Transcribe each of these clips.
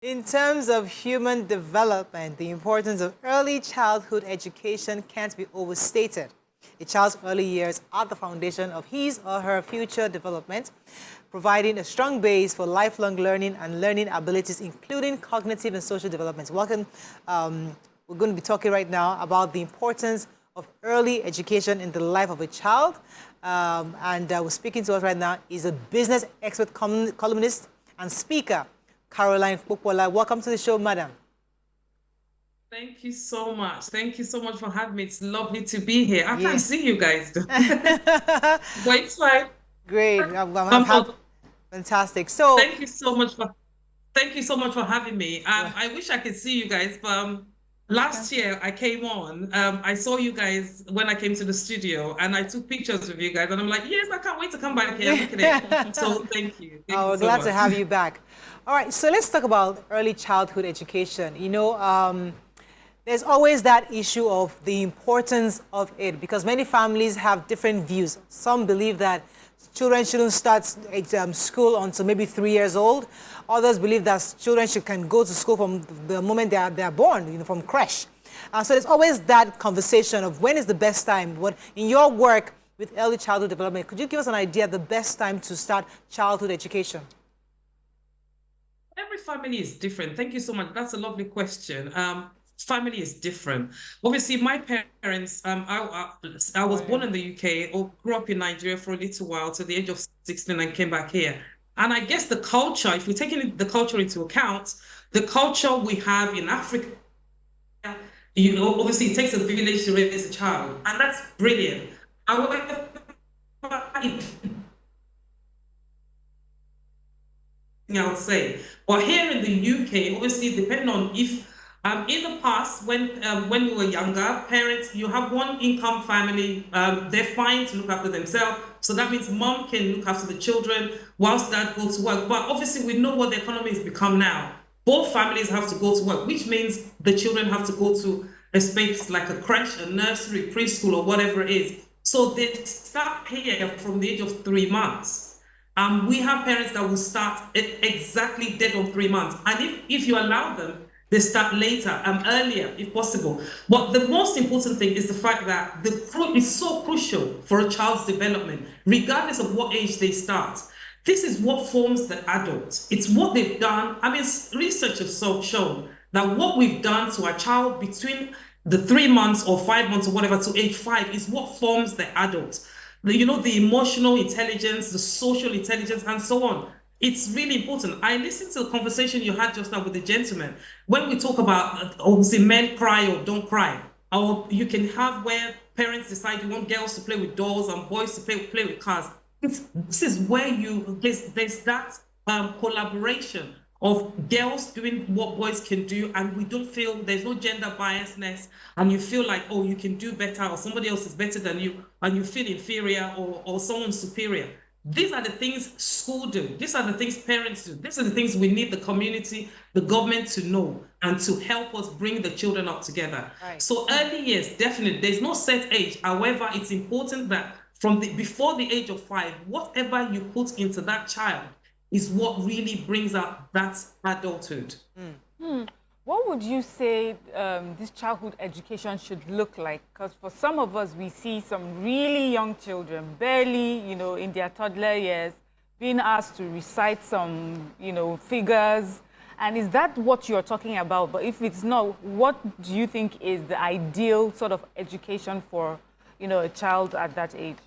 In terms of human development, the importance of early childhood education can't be overstated. A child's early years are the foundation of his or her future development, providing a strong base for lifelong learning and learning abilities, including cognitive and social development. Welcome. We're going to be talking right now about the importance of early education in the life of a child. We're speaking to us right now is a business expert columnist and speaker, Caroline Popoola. Welcome to the show, madam. Thank you so much. Thank you so much for having me. It's lovely to be here. I can't Yeah. see you guys though. But it's fine. Great. Um, oh, Fantastic. So, thank you so much for thank you so much for having me. well, I wish I could see you guys, but we last can. year I came on. I saw you guys when I came to the studio and I took pictures with you guys and I'm like, yes, I can't wait to come back here. Look at it. So thank you. Thank Oh, you we're so glad to much. have you back. All right, so let's talk about early childhood education. There's always that issue of the importance of it because many families have different views. Some believe that children shouldn't start school until maybe 3 years old. Others believe that children can go to school from the moment they're born, from creche. So there's always that conversation of when is the best time. What in your work with early childhood development, could you give us an idea of the best time to start childhood education? Every family is different. Thank you so much. That's a lovely question. Family is different. Obviously, my parents, I was born in the UK or grew up in Nigeria for a little while to the age of 16 and came back here. And I guess the culture, if we're taking the culture into account, the culture we have in Africa, obviously it takes a village to raise a child, and that's brilliant. However, I would say. But here in the UK, obviously, depending on if in the past, when we were younger, parents, you have one income family, they're fine to look after themselves. So that means mom can look after the children whilst dad goes to work. But obviously, we know what the economy has become now. Both families have to go to work, which means the children have to go to a space like a creche, a nursery, preschool, or whatever it is. So they start here from the age of 3 months. We have parents that will start exactly dead on 3 months. And if you allow them, they start later, earlier, if possible. But the most important thing is the fact that it's so crucial for a child's development, regardless of what age they start. This is what forms the adult. It's what they've done. I mean, research has shown that what we've done to a child between the 3 months or 5 months or whatever to age 5 is what forms the adult. The emotional intelligence, the social intelligence, and so on. It's really important. I listened to the conversation you had just now with the gentleman. When we talk about, obviously, men cry or don't cry, or you can have where parents decide you want girls to play with dolls and boys to play with cars. This is where there's that collaboration of girls doing what boys can do, and we don't feel there's no gender biasness, and you feel like, oh, you can do better, or somebody else is better than you, and you feel inferior or someone superior. These are the things school do. These are the things parents do. These are the things we need the community, the government to know and to help us bring the children up together. Right. So early years, definitely, there's no set age. However, it's important that before the age of 5, whatever you put into that child is what really brings out that adulthood. What would you say this childhood education should look like? Because for some of us, we see some really young children, barely, in their toddler years, being asked to recite some, figures. And is that what you're talking about? But if it's not, what do you think is the ideal sort of education for, a child at that age?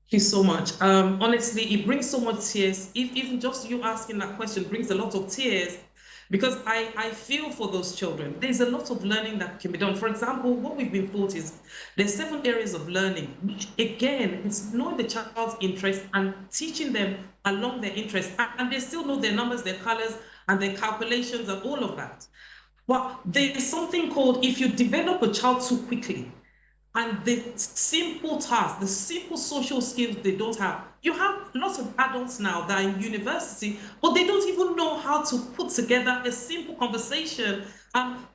You so much. Honestly, it brings so much tears. Even just you asking that question brings a lot of tears because I feel for those children. There's a lot of learning that can be done. For example, what we've been taught is there's 7 areas of learning, which again, it's knowing the child's interest and teaching them along their interest. And they still know their numbers, their colors, and their calculations and all of that. But there's something called if you develop a child too quickly, and the simple tasks, the simple social skills they don't have. You have lots of adults now that are in university, but they don't even know how to put together a simple conversation,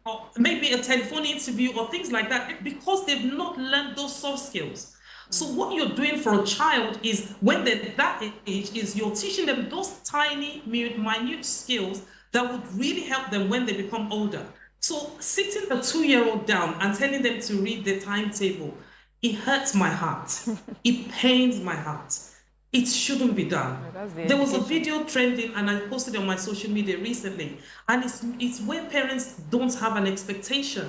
or maybe a telephone interview or things like that, because they've not learned those soft skills. So what you're doing for a child is, when they're that age, is you're teaching them those tiny, minute skills that would really help them when they become older. So sitting a 2-year-old down and telling them to read the timetable, it hurts my heart. It pains my heart. It shouldn't be done. There was a video trending, and I posted on my social media recently, and it's where parents don't have an expectation,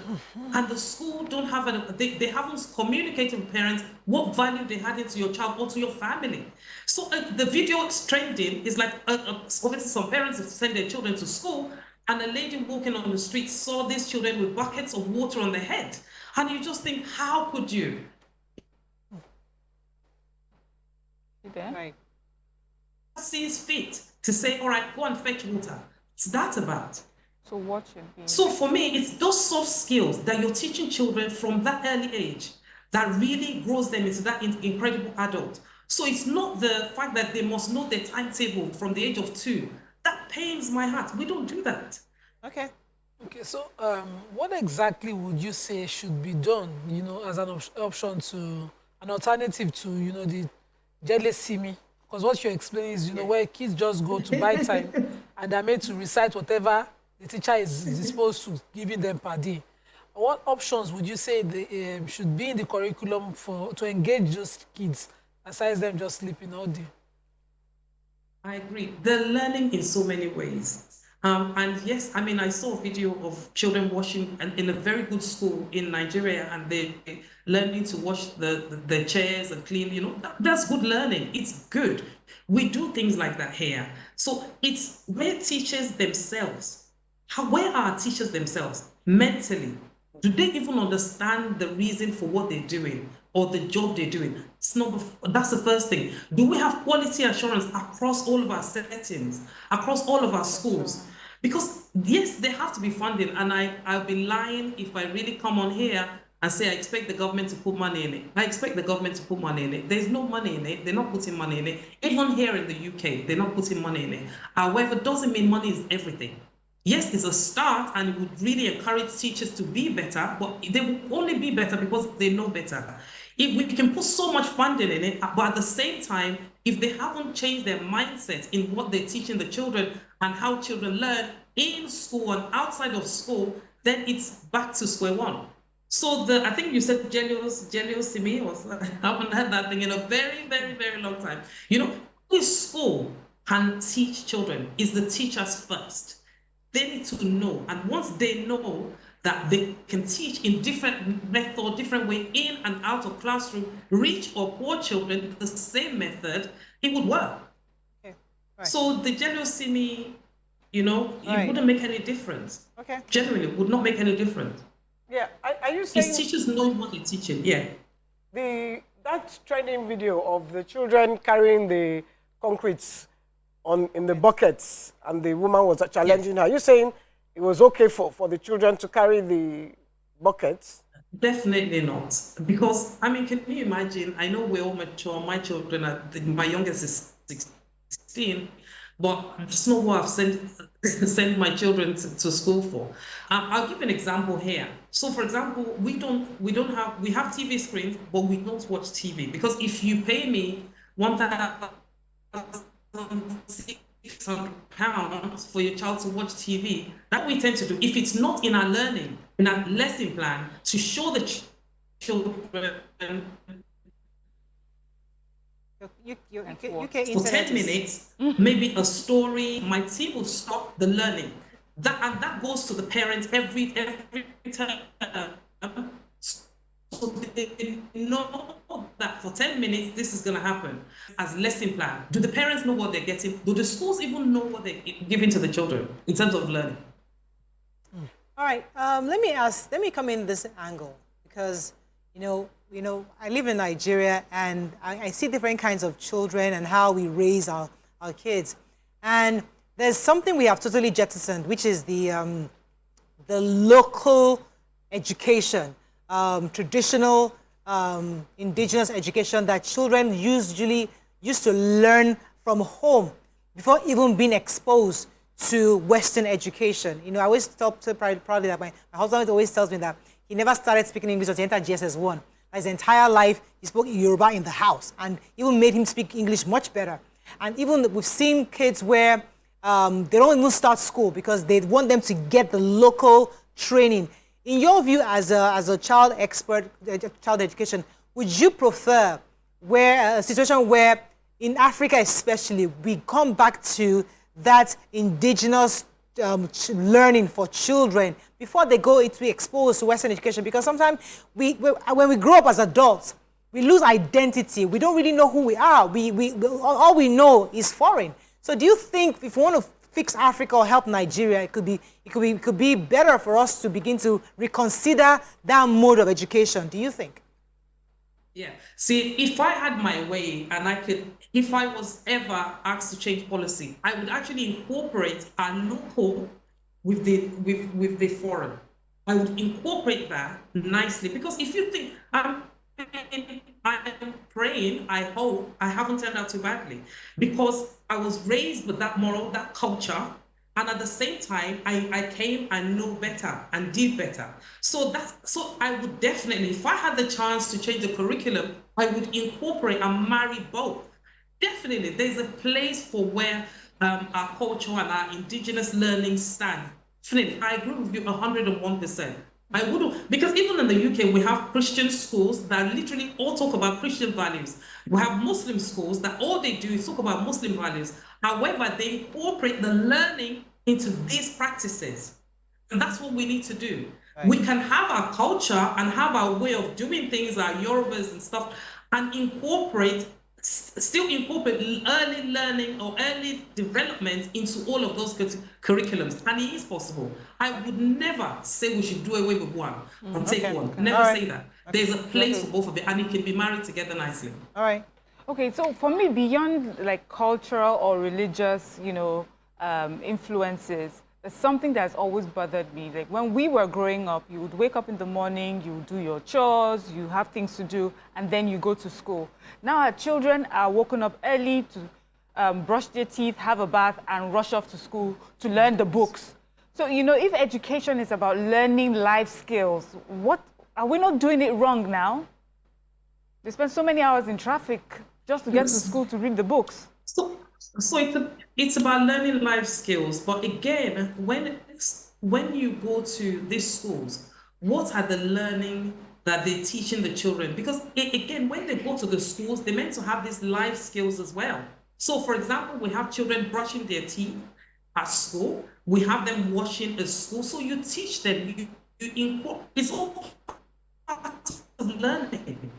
and the school don't have they haven't communicated with parents what value they had into your child or to your family. So the video trending is like, obviously some parents have sent their children to school, and a lady walking on the street saw these children with buckets of water on their head, and you just think, how could you? Right. Sees fit to say, all right, go and fetch water. It's that about. So what should be? So for me, it's those soft skills that you're teaching children from that early age that really grows them into that incredible adult. So it's not the fact that they must know their timetable from the age of 2. That pains my heart. We don't do that. Okay. Okay, so what exactly would you say should be done, you know, as an option to, an alternative to, you know, the jealousy? Because what you're explaining is, you know, where kids just go to buy time and they're made to recite whatever the teacher is disposed to giving them per day. What options would you say they, should be in the curriculum to engage those kids, aside them just sleeping all day? I agree. They're learning in so many ways. And yes, I mean, I saw a video of children washing in a very good school in Nigeria, and they learning to wash the chairs and clean, you know, that's good learning. It's good. We do things like that here. So it's where teachers themselves, where are teachers themselves mentally? Do they even understand the reason for what they're doing or the job they're doing? That's the first thing. Do we have quality assurance across all of our settings, across all of our schools? Because yes, there have to be funding, and I'll be lying if I really come on here and say I expect the government to put money in it. I expect the government to put money in it. There's no money in it. They're not putting money in it. Even here in the UK, they're not putting money in it. However, it doesn't mean money is everything. Yes, it's a start, and it would really encourage teachers to be better, but they will only be better because they know better. If we can put so much funding in it, but at the same time, if they haven't changed their mindset in what they're teaching the children and how children learn in school and outside of school, then it's back to square one. So I think you said Simi, I haven't heard that thing in a very, very, very long time. You know, this school can teach children is the teachers first. They need to know, and once they know that they can teach in different method, different way, in and out of classroom, rich or poor children, the same method, it would work. Okay. Right. So the jealousy, you know, it wouldn't make any difference. Okay. Generally, it would not make any difference. Yeah, are you saying... It's teachers know what they're teaching, yeah. That trending video of the children carrying the concretes in the buckets, and the woman was challenging her. Are you saying it was okay for the children to carry the buckets? Definitely not. Because, I mean, can you imagine? I know we're all mature. My children my youngest is 16, but it's not what I've sent my children to school for. I'll give an example here. So, for example, we have TV screens, but we don't watch TV, because if you pay me £1,600 for your child to watch TV, that we tend to do. If it's not in our learning, in our lesson plan, to show the children for 10 minutes, maybe a story, my team will stop the learning. That goes to the parents every time. So they know that for 10 minutes, this is going to happen as lesson plan. Do the parents know what they're getting? Do the schools even know what they're giving to the children in terms of learning? All right, let me come in this angle, because, you know, I live in Nigeria, and I see different kinds of children and how we raise our kids. And there's something we have totally jettisoned, which is the local education. Traditional indigenous education that children usually used to learn from home before even being exposed to Western education. You know, I always talk to proudly that my husband always tells me that he never started speaking English until he entered GSS1, His entire life, he spoke Yoruba in the house, and even made him speak English much better. And even we've seen kids where they don't even start school because they want them to get the local training. In your view, as a child expert, child education, would you prefer a situation where, in Africa especially, we come back to that indigenous learning for children before they go into exposed to Western education? Because sometimes when we grow up as adults, we lose identity. We don't really know who we are. All we know is foreign. So do you think if we want to fix Africa or help Nigeria, it could be better for us to begin to reconsider that mode of education? Do you think? Yeah. See, if I had my way and if I was ever asked to change policy, I would actually incorporate our local with the foreign. I would incorporate that nicely, because if you think I'm praying, I hope I haven't turned out too badly, because I was raised with that moral, that culture. And at the same time, I came and know better and did better. So I would definitely, if I had the chance to change the curriculum, I would incorporate and marry both. Definitely, there's a place for where our culture and our indigenous learning stand. Definitely, I agree with you 101%. I wouldn't, because even in the UK, we have Christian schools that literally all talk about Christian values. We have Muslim schools that all they do is talk about Muslim values. However, they incorporate the learning into these practices. And that's what we need to do. Right. We can have our culture and have our way of doing things, our Yorubas and stuff, and still incorporate early learning or early development into all of those curriculums. And it is possible. I would never say we should do away with one and take one. Never say that. There's a place for both of it, and it can be married together nicely. All right. Okay, so for me, beyond like cultural or religious, influences, there's something that's always bothered me. Like when we were growing up, you would wake up in the morning, you would do your chores, you have things to do, and then you go to school. Now our children are woken up early to brush their teeth, have a bath, and rush off to school to learn the books. So, if education is about learning life skills, what are we not doing it wrong now? They spend so many hours in traffic just to get to school to read the books. So it's about learning life skills. But again, when you go to these schools, what are the learning that they're teaching the children? Because again, when they go to the schools, they're meant to have these life skills as well. So for example, we have children brushing their teeth at school. We have them washing at school. So you teach them, it's all part of learning.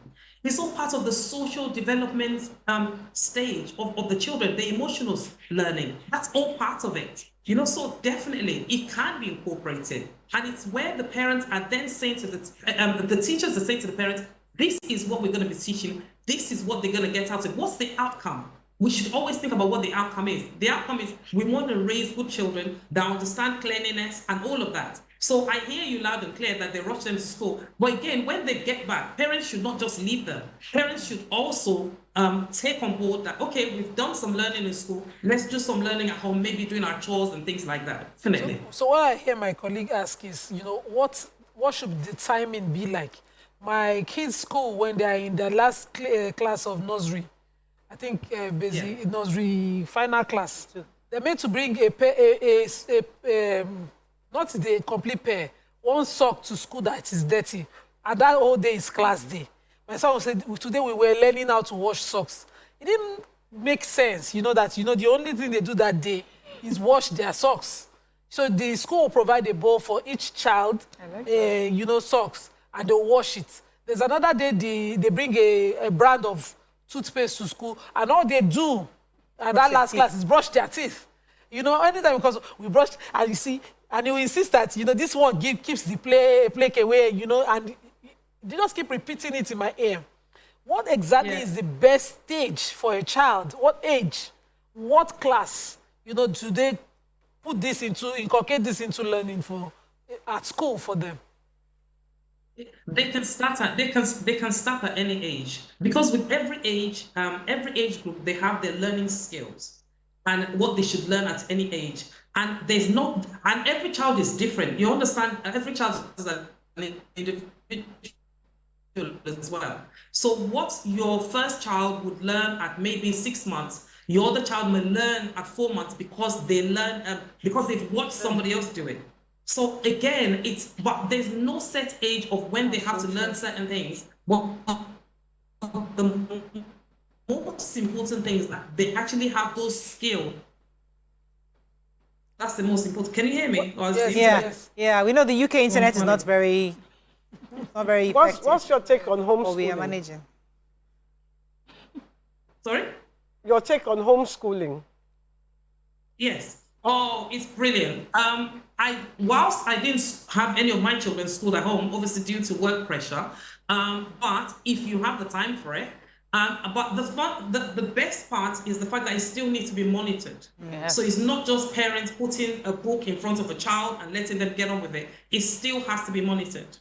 It's all part of the social development stage of the children, the emotional learning. That's all part of it. So definitely it can be incorporated. And it's where the parents are then saying to the teachers are saying to the parents, this is what we're going to be teaching. This is what they're going to get out of it. What's the outcome? We should always think about what the outcome is. The outcome is we want to raise good children that understand cleanliness and all of that. So I hear you loud and clear that they rush them to school. But again, when they get back, parents should not just leave them. Parents should also take on board that, okay, we've done some learning in school. Let's do some learning at home, maybe doing our chores and things like that. Definitely. So what I hear my colleague ask is, what should the timing be like? My kids' school, when they are in their last class of nursery, I think nursery final class, they're meant to bring not the complete pair, one sock to school that is dirty. And that whole day is class day. My son said, today we were learning how to wash socks. It didn't make sense, that, the only thing they do that day is wash their socks. So the school will provide a bowl for each child, socks, and they'll wash it. There's another day they bring a brand of toothpaste to school, and all they do at that last class is brush their teeth. Anytime, because we brush, and you see, and you insist that, this one keeps the plaque away, and they just keep repeating it in my ear. What exactly is the best stage for a child? What age? What class? Do they inculcate this into learning at school for them? They can start at any age, because with every age group, they have their learning skills and what they should learn at any age. And every child is different. You understand? Every child is an individual. as well. So what your first child would learn at maybe 6 months, your other child may learn at 4 months because they learn because they've watched somebody else do it. So again, but there's no set age of when they have to learn certain things. Well, the most important thing is that they actually have those skills. That's the most important. Can you hear me? Yeah. We know the UK internet is not very effective. What's your take on Or we are homeschooling? managing. Sorry? Your take on homeschooling? Yes. Oh, it's brilliant. Whilst I didn't have any of my children schooled at home, obviously due to work pressure, but if you have the time for it, but the best part is the fact that it still needs to be monitored. Yes. So it's not just parents putting a book in front of a child and letting them get on with it. It still has to be monitored.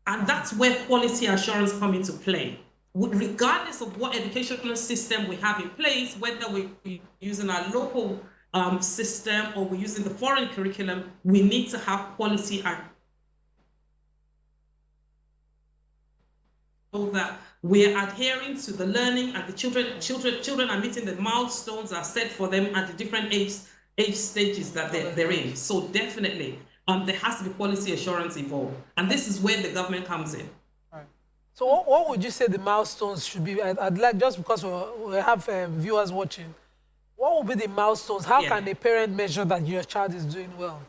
And that's where quality assurance comes into play. Regardless of what educational system we have in place, whether we're using our local system or we're using the foreign curriculum, we need to have quality so that we're adhering to the learning and the children are meeting the milestones that are set for them at the different age stages that they're in. So definitely, there has to be quality assurance involved. And this is where the government comes in. So what would you say the milestones should be? I'd like, just because we have viewers watching, what would be the milestones? How can a parent measure that your child is doing well?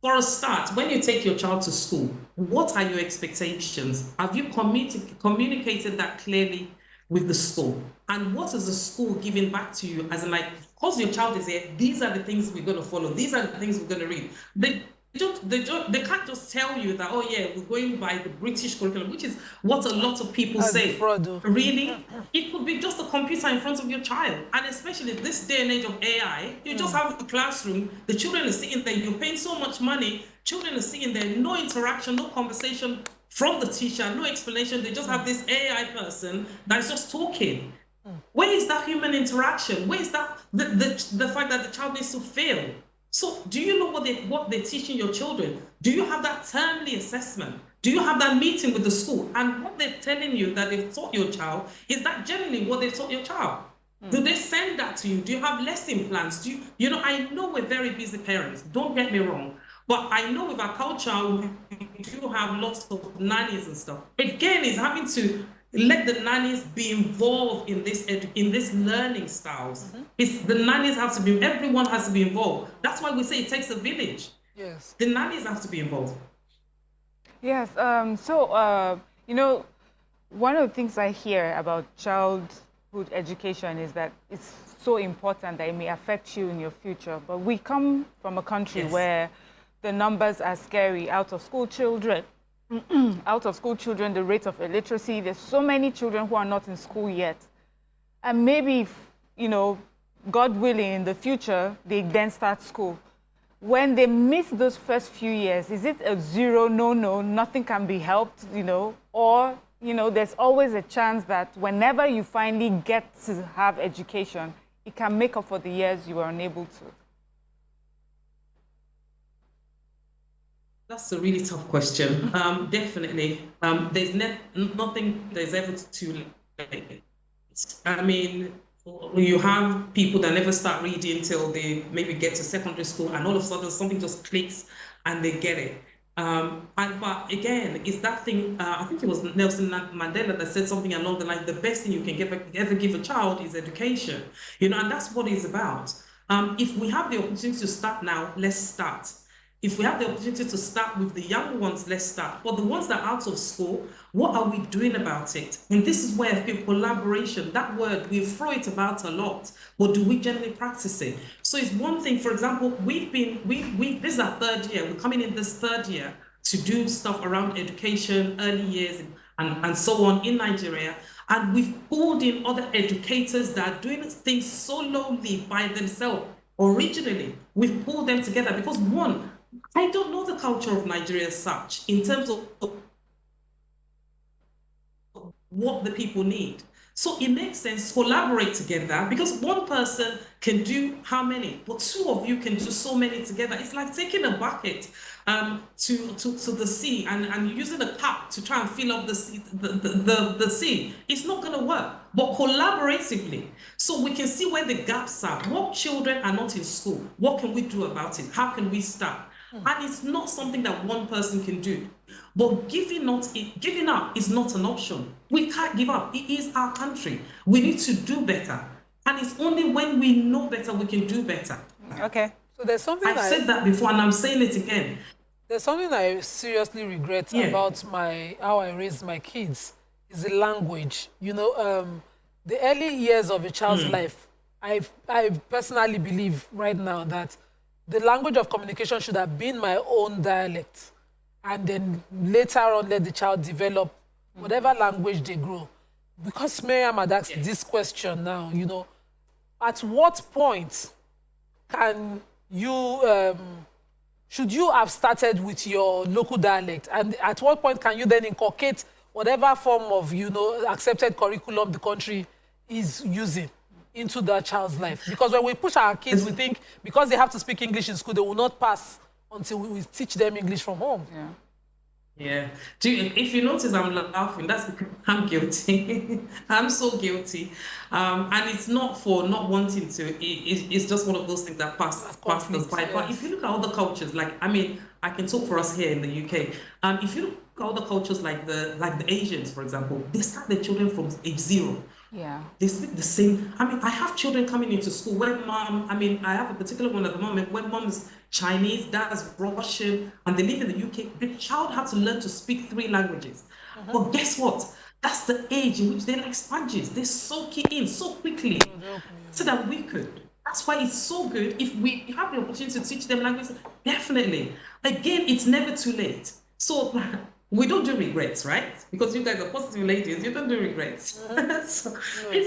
For a start, when you take your child to school, what are your expectations? Have you communicated that clearly with the school? And what is the school giving back to you? As in, like, because your child is here, these are the things we're going to follow. These are the things we're going to read. They can't just tell you that, oh yeah, we're going by the British curriculum, which is what a lot of people say. Really? It could be just a computer in front of your child. And especially this day and age of AI, you just have a classroom, the children are sitting there, you're paying so much money, children are sitting there, no interaction, no conversation from the teacher, no explanation. They just have this AI person that's just talking. Where is that human interaction? Where is that the fact that the child needs to feel? So do you know what they're teaching your children? Do you have that termly assessment? Do you have that meeting with the school? And what they're telling you that they've taught your child, is that generally what they've taught your child? Do they send that to you? Do you have lesson plans? You know, I know we're very busy parents, don't get me wrong. But I know with our culture, we do have lots of nannies and stuff. Again, it's having to let the nannies be involved in this learning styles. The nannies have to be, everyone has to be involved. That's why we say it takes a village. Yes. The nannies have to be involved. Yes. You know, one of the things I hear about childhood education is that it's so important that it may affect you in your future. But we come from a country where the numbers are scary. Out of school children, the rate of illiteracy, there's so many children who are not in school yet. And maybe, if, you know, God willing, in the future, they then start school. When they miss those first few years, is it a zero, no, nothing can be helped, you know? Or, you know, there's always a chance that whenever you finally get to have education, it can make up for the years you were unable to? That's a really tough question. Definitely. There's nothing that's ever too late. I mean, you have people that never start reading till they maybe get to secondary school, and all of a sudden something just clicks and they get it. But again, it's that thing, I think it was Nelson Mandela that said something along the line, the best thing you can ever give a child is education. You know, and that's what it's about. If we have the opportunity to start now, let's start. If we have the opportunity to start with the young ones, let's start. For the ones that are out of school, what are we doing about it? And this is where I feel collaboration, that word, we throw it about a lot, but do we generally practice it? So it's one thing, for example, this is our third year, we're coming in this third year to do stuff around education, early years, and so on in Nigeria. And we've pulled in other educators that are doing things so lowly by themselves. Originally, we've pulled them together because one, I don't know the culture of Nigeria as such in terms of what the people need. So it makes sense to collaborate together, because one person can do how many, but two of you can do so many together. It's like taking a bucket to the sea and using a cup to try and fill up the sea. It's not going to work, but collaboratively. So we can see where the gaps are. What children are not in school? What can we do about it? How can we start? And it's not something that one person can do. But giving up is not an option. We can't give up. It is our country. We need to do better. And it's only when we know better we can do better. Okay. So there's something I've said that before and I'm saying it again. there's something I seriously regret about how I raised my kids is the language. You know, the early years of a child's life, I personally believe right now that the language of communication should have been my own dialect, and then later on let the child develop whatever language they grow. Because Miriam had asked this question now, you know, at what point can you, should you have started with your local dialect? And at what point can you then inculcate whatever form of, you know, accepted curriculum the country is using into that child's life? Because when we push our kids, we think because they have to speak English in school, they will not pass until we teach them English from home. Yeah. Yeah. If you notice, I'm laughing. That's because I'm guilty. I'm so guilty. And it's not for not wanting to. It's just one of those things that pass us by. But if you look at other cultures, like, I mean, I can talk for us here in the UK. If you look at other cultures like the Asians, for example, they start their children from age 0. Yeah. They speak the same. I mean, I have children coming into school where mom, I mean, I have a particular one at the moment where mom is Chinese, dad is Russian, and they live in the UK. The child has to learn to speak 3 languages. But guess what? That's the age in which they're like sponges. They soak it in so quickly so that we could. That's why it's so good if we have the opportunity to teach them languages. Definitely. Again, it's never too late. So we don't do regrets, right? Because you guys are positive ladies, you don't do regrets. So,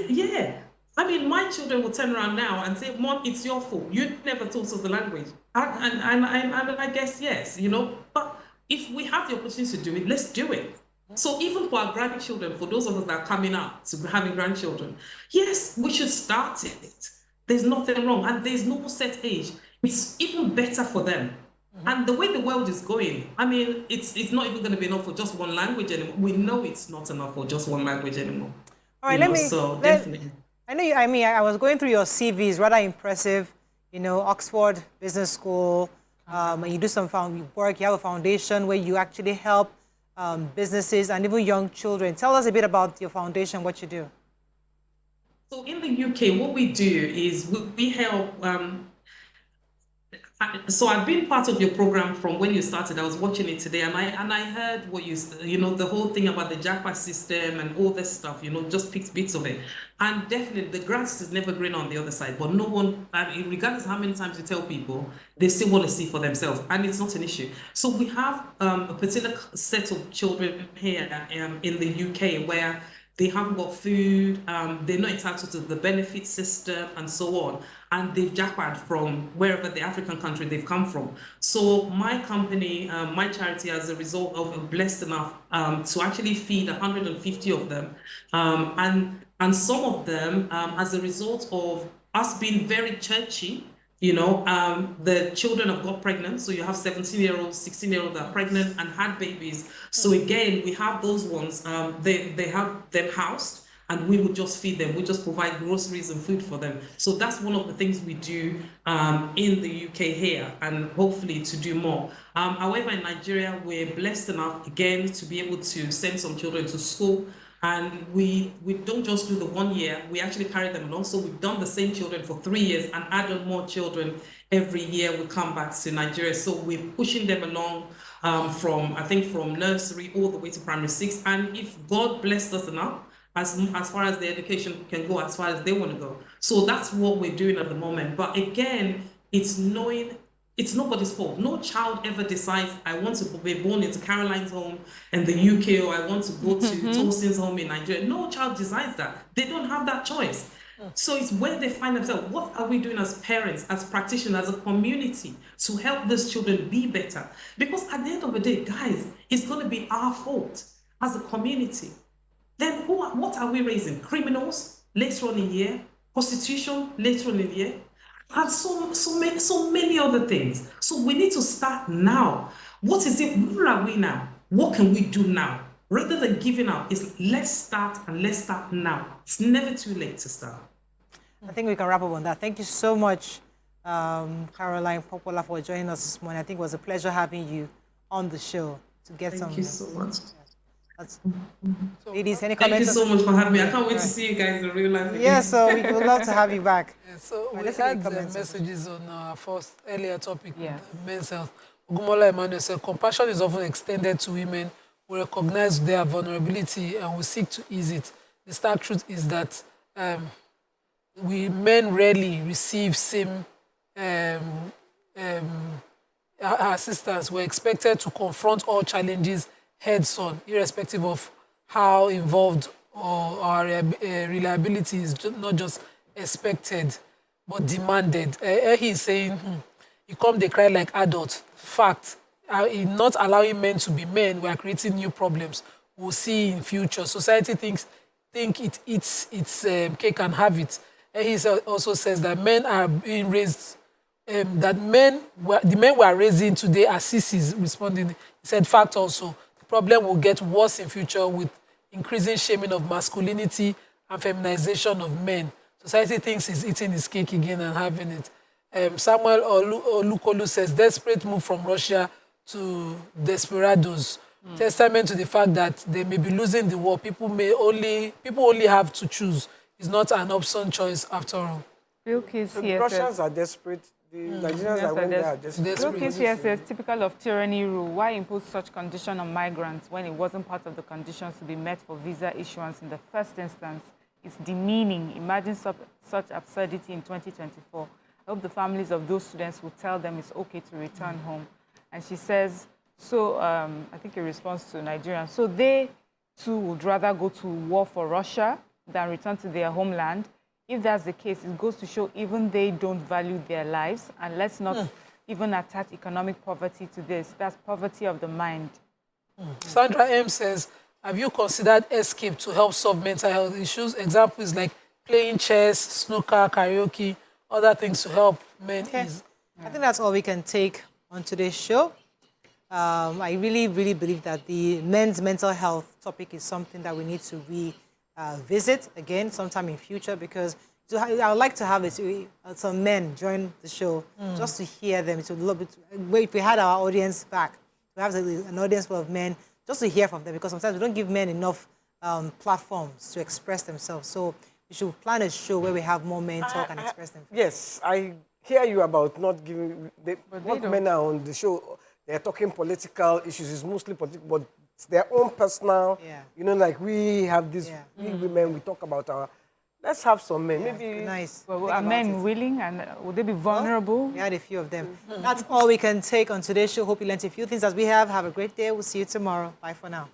yeah. I mean, my children will turn around now and say, Mom, it's your fault. You never taught us the language. And I guess, yes, you know. But if we have the opportunity to do it, let's do it. So even for our grandchildren, for those of us that are coming up to having grandchildren, yes, we should start it. There's nothing wrong. And there's no set age. It's even better for them. And the way the world is going, I mean, it's not even going to be enough for just one language anymore. We know it's not enough for just one language anymore. All right, definitely. I know. I was going through your CVs, rather impressive. You know, Oxford Business School, and you do some work. You have a foundation where you actually help businesses and even young children. Tell us a bit about your foundation, what you do. So in the UK, what we do is we help. So I've been part of your program from when you started. I was watching it today, and I heard what you know, the whole thing about the jackpot system and all this stuff. You know, just picked bits of it. And definitely, the grass is never green on the other side. But no one, I mean, regardless of how many times you tell people, they still want to see for themselves, and it's not an issue. So we have a particular set of children here in the UK where they haven't got food, they're not entitled to the benefit system and so on. And they've jackpot from wherever the African country they've come from. So my company, my charity, as a result of blessed enough to actually feed 150 of them. And some of them, as a result of us being very churchy, you know, the children have got pregnant. So you have 17-year-olds, 16-year-olds that are pregnant and had babies. So again, we have those ones, they have them housed, and we would just feed them. We just provide groceries and food for them. So that's one of the things we do in the UK here, and hopefully to do more. However, in Nigeria, we're blessed enough, again, to be able to send some children to school. And we don't just do the 1 year, we actually carry them along. So we've done the same children for 3 years and added more children every year we come back to Nigeria. So we're pushing them along from nursery all the way to primary 6. And if God blessed us enough, as far as the education can go, as far as they want to go. So that's what we're doing at the moment. But again, it's knowing it's nobody's fault. No child ever decides, I want to be born into Caroline's home in the UK, or I want to go to Tosin's home in Nigeria. No child decides that. They don't have that choice. So it's where they find themselves. What are we doing as parents, as practitioners, as a community to help these children be better? Because at the end of the day, guys, it's going to be our fault as a community. then what are we raising? Criminals later on in the year, prostitution later on in the year, and so many other things. So we need to start now. What is it? Where are we now? What can we do now? Rather than giving up, let's start now. It's never too late to start. I think we can wrap up on that. Thank you so much, Caroline Popoola, for joining us this morning. I think it was a pleasure having you on the show to get Thank you so much. Ladies, any Thank you comments? so much for having me. I can't wait to see you guys in real life. Yeah, so we would love to have you back. So we let's see had the comments. messages on our first earlier topic, Yes. men's health. Ogumola Emmanuel said, compassion is often extended to women who recognize their vulnerability and will seek to ease it. The stark truth is that we men rarely receive same assistance. We're expected to confront all challenges heads on, irrespective of how involved or our reliability is not just expected, but demanded. He's saying, you come, they cry like adults. Fact, in not allowing men to be men, we are creating new problems. We'll see in future. Society think it eats its cake and have it. He also says that men are being raised, the men we are raising today are sissies, responding. He said, fact also, the problem will get worse in future with increasing shaming of masculinity and feminization of men. Society thinks he's eating his cake again and having it. Samuel Olukolu says, desperate move from Russia to desperados. Testament to the fact that they may be losing the war. People only have to choose. It's not an option choice after all. The Russians are desperate. The Nigerians are when they are desperate. Lucas here says, typical of tyranny rule. Why impose such condition on migrants when it wasn't part of the conditions to be met for visa issuance in the first instance? It's demeaning. Imagine such absurdity in 2024. I hope the families of those students will tell them it's okay to return home. And she says, so I think in response to Nigerians, so they too would rather go to war for Russia than return to their homeland. If that's the case, it goes to show even they don't value their lives. And let's not even attach economic poverty to this. That's poverty of the mind. Sandra M says, have you considered escape to help solve mental health issues? Examples like playing chess, snooker, karaoke, other things to help men ease. I think that's all we can take on today's show. I really, really believe that the men's mental health topic is something that we need to visit again sometime in future, because I would like to have some men join the show just to hear them. It's a little bit, if we had our audience back, we have an audience full of men, just to hear from them, because sometimes we don't give men enough platforms to express themselves. So we should plan a show where we have more men talk and express themselves. Yes, I hear you about not giving. What men are on the show, they're talking political issues. It's mostly political, but it's their own personal. Yeah. You know, like we have these we women. We talk about our. Let's have some men. Maybe nice. Well, are men willing, and would they be vulnerable? Well, we had a few of them. That's all we can take on today's show. Hope you learned a few things as we have. Have a great day. We'll see you tomorrow. Bye for now.